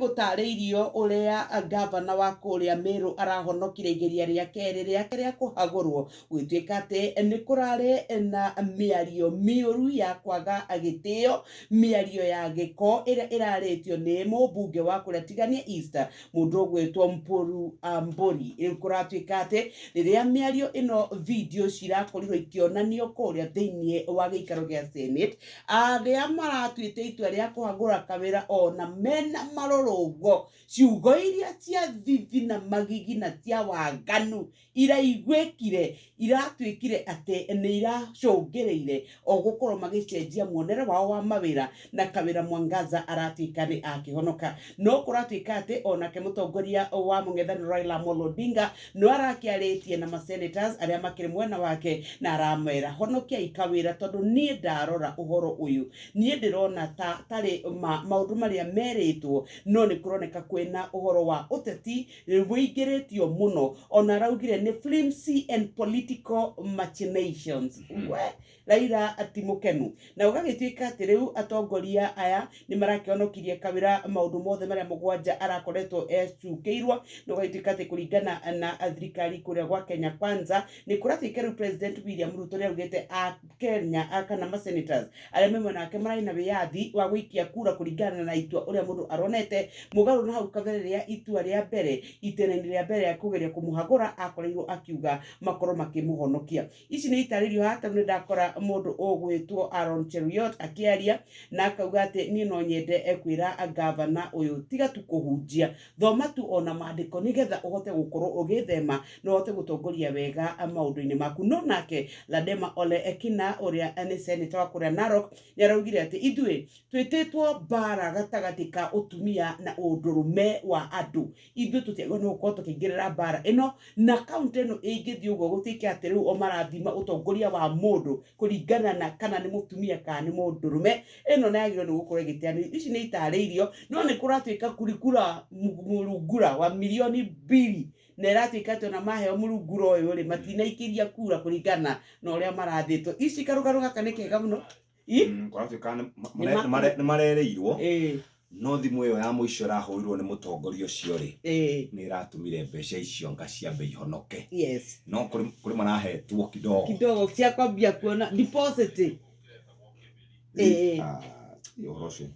gũtarĩirio ũrĩa gavana wa kũrĩa Meru arahonokire igeria rĩa kerĩ rĩake rĩa kũhagũrwo, gũtuĩka atĩ nĩ kũrarĩ na mĩario mĩũru ya kwaga gĩtĩo, mĩario ya gĩko ĩrĩa ĩrarĩtio nĩ mũmbunge wa kũrĩa Tigania East, mũndũ ũgwĩtwo Mpuru Mburi. Rĩu kũratuĩka atĩ rĩrĩa mĩario ĩno video cirakorirwo ikĩonanio kũrĩa thĩinĩ wa gĩikaro gĩa Senate, arĩa maratuĩte itua rĩa kũhagũra kawĩra ona mena marũrũngo, ciugo iria cia thithi na magigi na cia waganu iraiguĩkire iratuĩkire atĩ nĩ iracũngĩrĩire o gũkorwo magĩcenjia muonere wao wa mawĩra, na Kawĩra Mwangaza aratuĩka nĩ akĩhonoka. No kũratuĩka atĩ onake mũtongoria wa mũng'ethanĩro Raila Amolo Odinga no arakĩarĩtie na masenators arĩa makĩrĩ mwena wake, na aramera honokiai Kawĩra, tondũ niĩ ndarora ũhoro ũyũ, niĩ ndĩrona tarĩ maũndũ marĩa merĩtwo, no nĩ kũroneka kwĩna ũhoro wa ũteti wĩingĩrĩtio mũno. Ona araugire nĩ flimsy and political machinations. Raila ati mũkenu, na ũgagĩtuĩka atĩ rĩu atongoria aya nĩ marakĩhonokirie Kawĩra maũndũ mothe marĩa mũgwanja arakoretwo ecukĩirwo, na ũgagĩtuĩka atĩ kũringana na thirikari kũrĩa gwa Kenya Kwanza, nĩ kũratuĩka rĩu President William Ruto nĩ augĩte a Kenya kana masenators arĩa me mwena wake marĩ na wĩyathi wa gũikia kura kũringana na itua ũrĩa mũndũ aronete, mũgarũ na hau kabere rĩa itua rĩa mbere, itĩna-inĩ rĩa mbere ya kũgeria kũmũhagũra, akorirwo akiuga makorwo makĩmũhonokia. Ici nĩ itarĩrio hata nĩ ndakora mũndũ ũgwĩtwo Aaron Cheruiyot akĩaria, na akauga atĩ niĩ no nyende kwĩra gavana ũyũ tiga tu kũhunjia, thoma tu ona maandĩko nĩgetha ũhote gũkorwo ũgĩthema na ũhote gũtongoria wega maũndũ-inĩ maku. No nake Ladema Ole Ekina ũrĩa nĩ senator wa kũrĩa Narok nĩ araugire atĩ ithuĩ twĩtĩtwo mbara gatagatĩ ka ũtumia na ũndũrũme wa andũ, ithuĩ tũtiagĩrĩirwo nĩ gũkorwo tũkĩingĩrĩra mbara ĩno, na kaunti ĩno ĩngĩthiĩ ũguo gũtuĩke atĩ rĩu o marathima ũtongoria wa mũndũ kũringana na kana nĩ mũtumia kana nĩ mũndũrũme, ĩno nĩ yagĩrĩirwo nĩ gũkorwo ĩgĩteanĩrio. Ici nĩ itarĩirio, no nĩ kũratuĩka kurikura mũrungura wa mirioni mbiri, na ĩratuĩka atĩ ona maheo mũrungura ũyũ rĩ matinaikĩria kura kũringana na ũrĩa marathĩtwo. Ici karũgano gaka nĩ kega mũno kũratuĩka nĩ marerĩirwo, no thimũ ĩyo ya mũico ĩrahũrirwo nĩ mũtongoria ũcio rĩ nĩ ĩratũmire mbeca icio ngaciambe ihonoke. No kũrĩ marahetwo kidogo cia kwambia kuona deposit. ũhoro ũcio